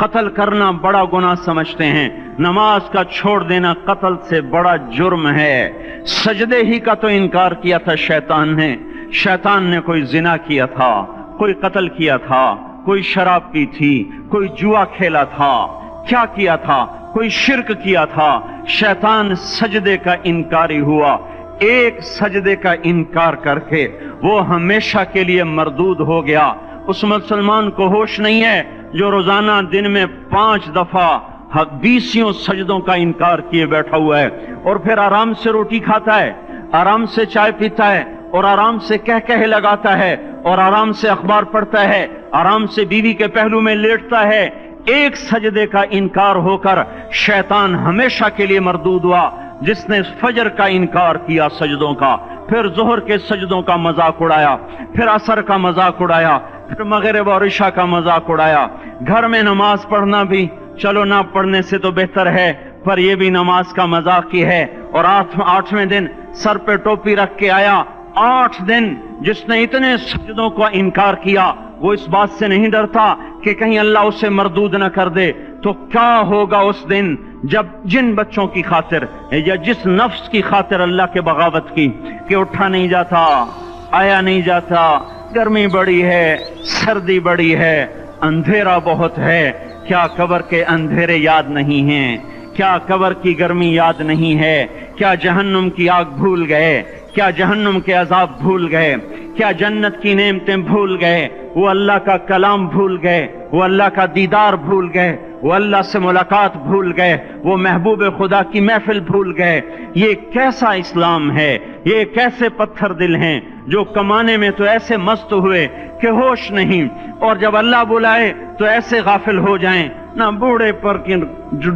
قتل کرنا بڑا گناہ سمجھتے ہیں، نماز کا چھوڑ دینا قتل سے بڑا جرم ہے۔ سجدے ہی کا تو انکار کیا تھا شیطان نے، شیطان نے کوئی زنا کیا تھا، کوئی قتل کیا تھا، کوئی شراب پی تھی، کوئی جوا کھیلا تھا، کیا کیا تھا؟ کوئی شرک کیا تھا۔ شیطان سجدے کا انکاری ہوا، ایک سجدے کا انکار کر کے وہ ہمیشہ کے لیے مردود ہو گیا۔ اس مسلمان کو ہوش نہیں ہے جو روزانہ دن میں 5 دفعہ 20 سجدوں کا انکار کیے بیٹھا ہوا ہے، اور پھر آرام سے روٹی کھاتا ہے، آرام سے چائے پیتا ہے، اور آرام سے کہہ لگاتا ہے، اور آرام سے اخبار پڑھتا ہے، آرام سے بیوی کے پہلو میں لیٹتا ہے۔ ایک سجدے کا انکار ہو کر شیطان ہمیشہ کے لیے مردود ہوا۔ جس نے فجر کا انکار کیا سجدوں کا، پھر ظہر کے سجدوں کا مذاق اڑایا، پھر عصر کا مذاق اڑایا، پھر مغرب اور عشاء کا مذاق اڑایا۔ گھر میں نماز پڑھنا بھی چلو نہ پڑھنے سے تو بہتر ہے، پر یہ بھی نماز کا مذاق ہی ہے۔ اور 8ویں دن سر پہ ٹوپی رکھ کے آیا۔ 8 دن جس نے اتنے سجدوں کا انکار کیا، وہ اس بات سے نہیں ڈرتا کہ کہیں اللہ اسے مردود نہ کر دے، تو کیا ہوگا اس دن جب جن بچوں کی خاطر یا جس نفس کی خاطر اللہ کے بغاوت کی کہ اٹھا نہیں جاتا، آیا نہیں جاتا، گرمی بڑی ہے، سردی بڑی ہے، اندھیرا بہت ہے، کیا قبر کے اندھیرے یاد نہیں ہیں؟ کیا قبر کی گرمی یاد نہیں ہے؟ کیا جہنم کی آگ بھول گئے؟ کیا جہنم کے عذاب بھول گئے؟ کیا جنت کی نعمتیں بھول گئے؟ وہ اللہ کا کلام بھول گئے، وہ اللہ کا دیدار بھول گئے، وہ اللہ سے ملاقات بھول گئے، وہ محبوب خدا کی محفل بھول گئے۔ یہ کیسا اسلام ہے؟ یہ کیسے پتھر دل ہیں جو کمانے میں تو ایسے مست ہوئے کہ ہوش نہیں، اور جب اللہ بلائے تو ایسے غافل ہو جائیں، نہ بوڑھے پر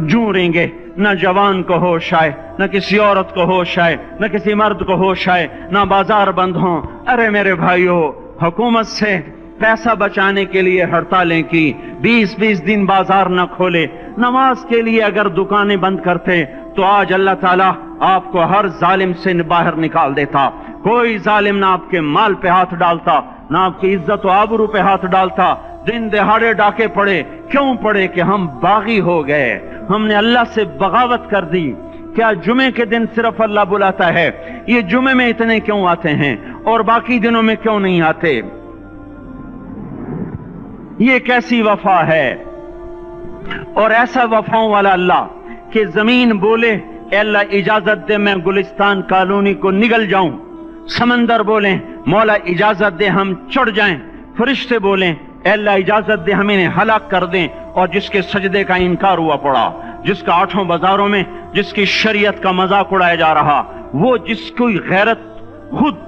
جوں گے، نہ جوان کو ہوش آئے، نہ کسی عورت کو ہوش آئے، نہ کسی مرد کو ہوش آئے، نہ بازار بند ہوں۔ ارے میرے بھائیو، حکومت سے پیسہ بچانے کے لیے ہڑتالیں کی، 20 دن بازار نہ کھولے، نماز کے لیے اگر دکانیں بند کرتے تو آج اللہ تعالیٰ آپ کو ہر ظالم سے باہر نکال دیتا۔ کوئی ظالم نہ آپ کے مال پہ ہاتھ ڈالتا، نہ آپ کی عزت و آبرو پہ ہاتھ ڈالتا۔ دن دہاڑے ڈاکے پڑے، کیوں پڑے؟ کہ ہم باغی ہو گئے، ہم نے اللہ سے بغاوت کر دی۔ کیا جمعے کے دن صرف اللہ بلاتا ہے؟ یہ جمعے میں اتنے کیوں آتے ہیں اور باقی دنوں میں کیوں نہیں آتے؟ یہ کیسی وفا ہے؟ اور ایسا وفاؤں والا اللہ کہ زمین بولے اے اللہ اجازت دے میں گلستان کالونی کو نگل جاؤں، سمندر بولیں مولا اجازت دے ہم چڑھ جائیں، فرشتے بولیں اے اللہ اجازت دے ہم انہیں ہلاک کر دیں، اور جس کے سجدے کا انکار ہوا پڑا، جس کا 8 بازاروں میں جس کی شریعت کا مذاق اڑایا جا رہا، وہ جس کی غیرت خود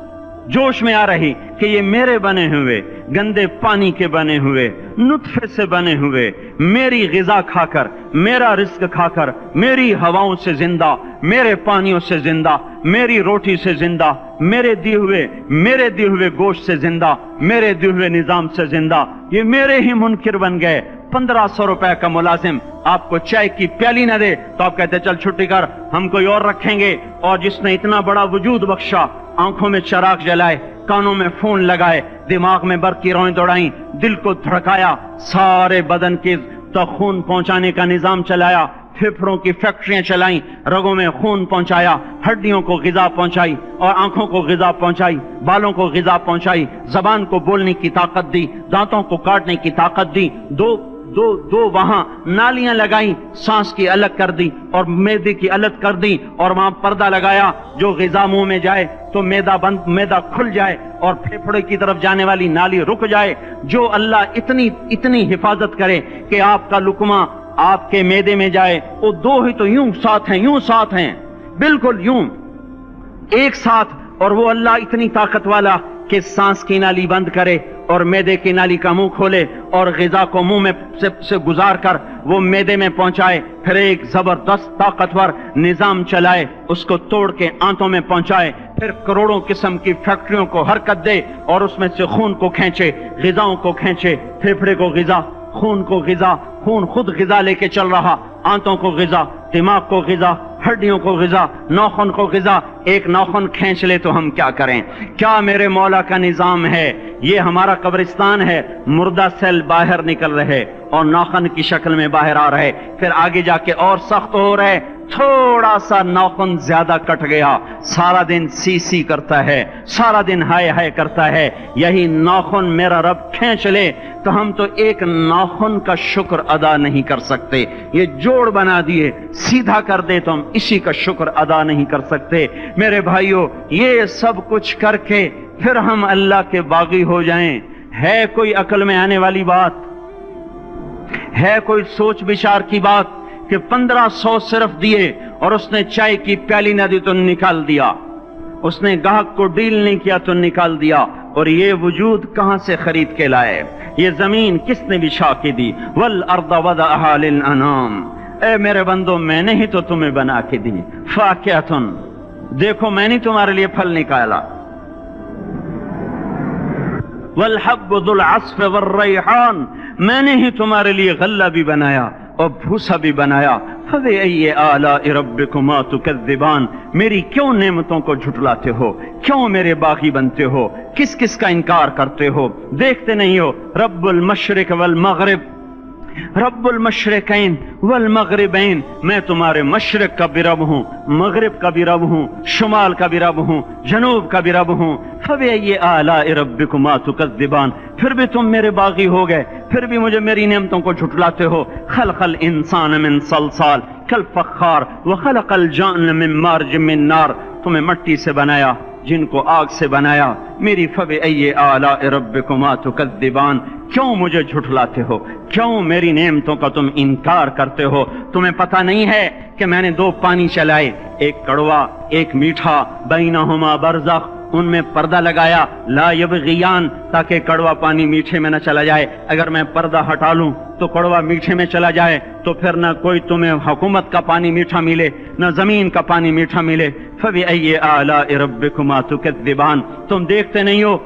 جوش میں آ رہی کہ یہ میرے بنے ہوئے گندے پانی کے بنے ہوئے نطفے سے بنے ہوئے میری غذا کھا کر، میرا رزق کھا کر، میری ہواؤں سے زندہ، میرے پانیوں سے زندہ، میری روٹی سے زندہ، میرے دیے ہوئے گوشت سے زندہ، میرے دیے ہوئے نظام سے زندہ، یہ میرے ہی منکر بن گئے۔ 1500 روپے کا ملازم آپ کو چائے کی پیالی نہ دے تو آپ کہتے چل چھٹی کر، ہم کوئی اور رکھیں گے۔ اور جس نے اتنا بڑا وجود بخشا، آنکھوں میں چراغ جلائے، کانوں میں فون لگائے، دماغ میں برق کی روئیں دوڑائیں، دل کو دھڑکایا، سارے بدن کے تک خون پہنچانے کا نظام چلایا، پھیپھڑوں کی فیکٹریاں چلائیں، رگوں میں خون پہنچایا، ہڈیوں کو غذا پہنچائی، اور آنکھوں کو غذا پہنچائی، بالوں کو غذا پہنچائی، زبان کو بولنے کی طاقت دی، دانتوں کو کاٹنے کی طاقت دی، دو وہاں نالیاں لگائیں، سانس کی الگ کر دی اور معدے کی الگ کر دی، اور وہاں پردہ لگایا، جو غذا منہ میں جائے تو معدہ کھل جائے اور پھیپھڑے کی طرف جانے والی نالی رک جائے۔ جو اللہ اتنی حفاظت کرے کہ آپ کا لقمہ آپ کے معدے میں جائے، وہ 2 ہی تو یوں ساتھ ہیں، بالکل یوں ایک ساتھ، اور وہ اللہ اتنی طاقت والا کہ سانس کی نالی بند کرے اور معدے کی نالی کا منہ کھولے اور غذا کو منہ میں سے گزار کر وہ معدے میں پہنچائے، پھر ایک زبردست طاقتور نظام چلائے، اس کو توڑ کے آنتوں میں پہنچائے، پھر کروڑوں قسم کی فیکٹریوں کو حرکت دے اور اس میں سے خون کو کھینچے، غذاؤں کو کھینچے، پھیپھڑے کو غذا، خون کو غذا، خون خود غذا لے کے چل رہا، آنتوں کو غذا، دماغ کو غذا، ہڈیوں کو غذا، ناخن کو غذا، ایک ناخن کھینچ لے تو ہم کیا کریں؟ کیا میرے مولا کا نظام ہے؟ یہ ہمارا قبرستان ہے، مردہ سیل باہر نکل رہے اور ناخن کی شکل میں باہر آ رہے، پھر آگے جا کے اور سخت ہو رہے، تھوڑا سا ناخن زیادہ کٹ گیا، سارا دن سی سی کرتا ہے، سارا دن ہائے ہائے کرتا ہے، یہی ناخن میرا رب کھینچ لے تو ہم تو ایک ناخن کا شکر ادا نہیں کر سکتے، یہ جوڑ بنا دیے سیدھا کر دے تو ہم اسی کا شکر ادا نہیں کر سکتے۔ میرے بھائیو، یہ سب کچھ کر کے پھر ہم اللہ کے باغی ہو جائیں، ہے کوئی عقل میں آنے والی بات؟ ہے کوئی سوچ بچار کی بات کہ 1500 صرف دیے اور اس نے چائے کی پیالی نہ دی تو نکال دیا، اس نے گاہک کو ڈیل نہیں کیا تو نکال دیا، اور یہ وجود کہاں سے خرید کے لائے؟ یہ زمین کس نے بچھا کے دی؟ والارض وضعها للانام، اے میرے بندو میں نے ہی تو تمہیں بنا کے دی، فاکہۃ، دیکھو میں نے تمہارے لیے پھل نکالا، والحب ذو العصف والریحان، میں نے ہی تمہارے لیے غلہ بھی بنایا اور بھوسا بھی بنایا، فبأي آلاء ربكما تكذبان، میری کیوں نعمتوں کو جھٹلاتے ہو؟ کیوں میرے باغی بنتے ہو؟ کس کس کا انکار کرتے ہو؟ دیکھتے نہیں ہو رب المشرق والمغرب، رب المشرقین والمغربین، میں تمہارے مشرق کا بھی رب ہوں، مغرب کا بھی رب ہوں، شمال کا بھی رب ہوں، جنوب کا بھی رب ہوں، فبأي آلاء ربكما تكذبان، پھر بھی تم میرے باغی ہو گئے، پھر بھی مجھے میری نعمتوں کو جھٹلاتے ہو۔ خلق الانسان من صلصال کالفخار وخلق الجان من مارج من نار، تمہیں مٹی سے بنایا، جن کو آگ سے بنایا، میری فبأي آلاء ربكما تكذبان، کیوں مجھے جھٹلاتے ہو؟ کیوں میری نعمتوں کا تم انکار کرتے ہو؟ تمہیں پتہ نہیں ہے کہ میں نے دو پانی چلائے، ایک کڑوا ایک میٹھا، بینہما برزخ، ان میں پردہ لگایا، لا یبغیان، تاکہ کڑوا پانی میٹھے میں نہ چلا جائے، اگر میں پردہ ہٹا لوں تو کڑوا میٹھے میں چلا جائے تو پھر نہ کوئی تمہیں حکومت کا پانی میٹھا ملے نہ زمین کا پانی میٹھا ملے۔ فبأي آلاء ربكما تكذبان، تم دیکھتے نہیں ہو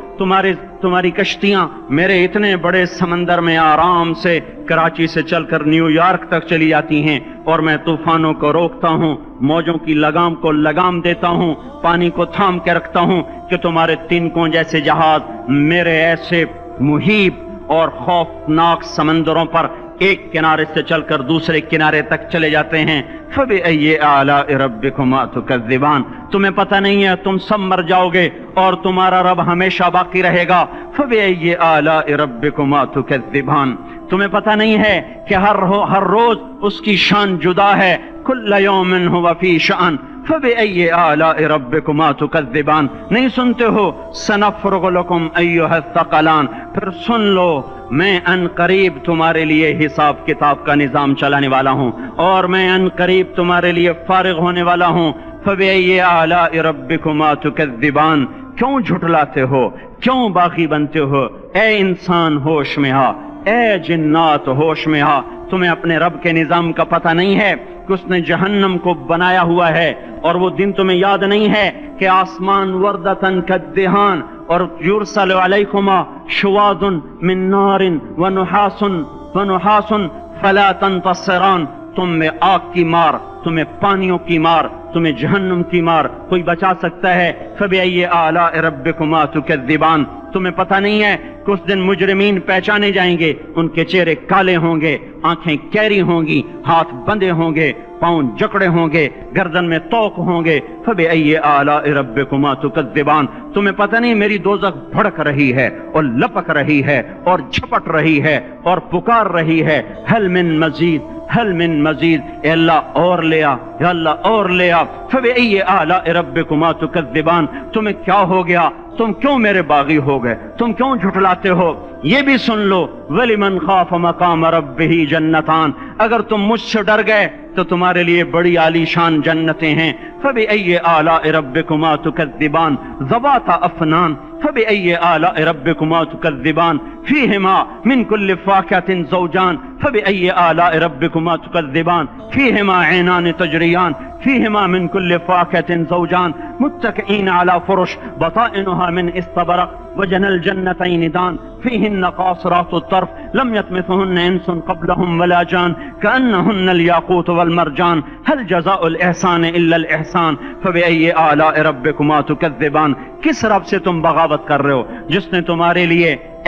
تمہاری کشتیاں میرے اتنے بڑے سمندر میں آرام سے کراچی سے چل کر نیو یارک تک چلی جاتی ہیں، اور میں طوفانوں کو روکتا ہوں، موجوں کی لگام کو لگام دیتا ہوں، پانی کو تھام کے رکھتا ہوں کہ تمہارے تنکوں جیسے جہاز میرے ایسے محیط اور خوفناک سمندروں پر ایک کنارے سے چل کر دوسرے کنارے تک چلے جاتے ہیں۔ فبأي آلاء ربكما تكذبان، تمہیں پتہ نہیں ہے تم سب مر جاؤ گے اور تمہارا رب ہمیشہ باقی رہے گا۔ فبأي آلاء ربكما تكذبان، تمہیں پتہ نہیں ہے کہ ہر روز اس کی شان جدا ہے، كل يوم هو في شأن، فبأي آلاء ربكما تكذبان، نہیں سنتے ہو سنفرغ لكم أيها الثقلان، پھر سن لو میں ان قریب تمہارے لیے حساب کتاب کا نظام چلانے والا ہوں، اور میں ان قریب تمہارے لیے فارغ ہونے والا ہوں۔ فبأي آلاء ربكما تكذبان، کیوں جھٹلاتے ہو؟ کیوں باغی بنتے ہو؟ اے انسان ہوش میں آ، اے جنات ہوش میں آ، تمہیں اپنے رب کے نظام کا پتہ نہیں ہے کہ اس نے جہنم کو بنایا ہوا ہے، اور وہ دن تمہیں یاد نہیں ہے کہ آسمان وردتن کالدہان، اور یرسل علیکما شواظ من نار ونحاس فلا تنتصران، تم میں آگ کی مار، تمہیں پانیوں کی مار، تمہیں جہنم کی مار کوئی بچا سکتا ہے؟ فبأي آلاء ربكما تكذبان، تمہیں پتہ نہیں ہے کہ اس دن مجرمین پہچانے جائیں گے، ان کے چہرے کالے ہوں گے، آنکھیں کیری ہوں گی، ہاتھ بندھے ہوں گے، پاؤں جکڑے ہوں گے، گردن میں توق ہوں گے۔ فبأي آلاء ربكما تكذبان، تمہیں پتہ نہیں میری دوزخ بھڑک رہی ہے اور لپک رہی ہے اور جھپٹ رہی ہے اور پکار رہی ہے، هل من مزید، هل من مزید، اے اللہ اور لے آ، یا اللہ اور لے آ۔ فبأي آلاء ربكما تكذبان، تمہیں کیا ہو گیا؟ تم کیوں میرے باغی ہو گئے؟ تم کیوں جھٹلاتے ہو؟ یہ بھی سن لو وَلِمَنْ خَافَ مَقَامَ رَبِّهِ جَنَّتَان، اگر تم مجھ سے ڈر گئے تو تمہارے لیے بڑی عالی شان جنتیں ہیں۔ فبأي آلاء ربكما تكذبان ذواتا افنان، فبأي آلاء ربكما تكذبان فيهما من كل فاكهة زوجان، فبأي آلاء ربكما تكذبان فيهما عينان تجريان، فيهما من كل فاكهة زوجان متكئين على فرش بطائنها من استبرق وجنى الجنتين دان، فيهن قاصرات الطرف لم يطمثهن انس قبلهم ولا جان، كأنهن الياقوت والمرجان، هل جزاء الإحسان إلا الإحسان، فبأي آلاء ربكما تكذبان۔ کس رب سے تم بغاوت کر رہے ہو جس نے تمہارے لیے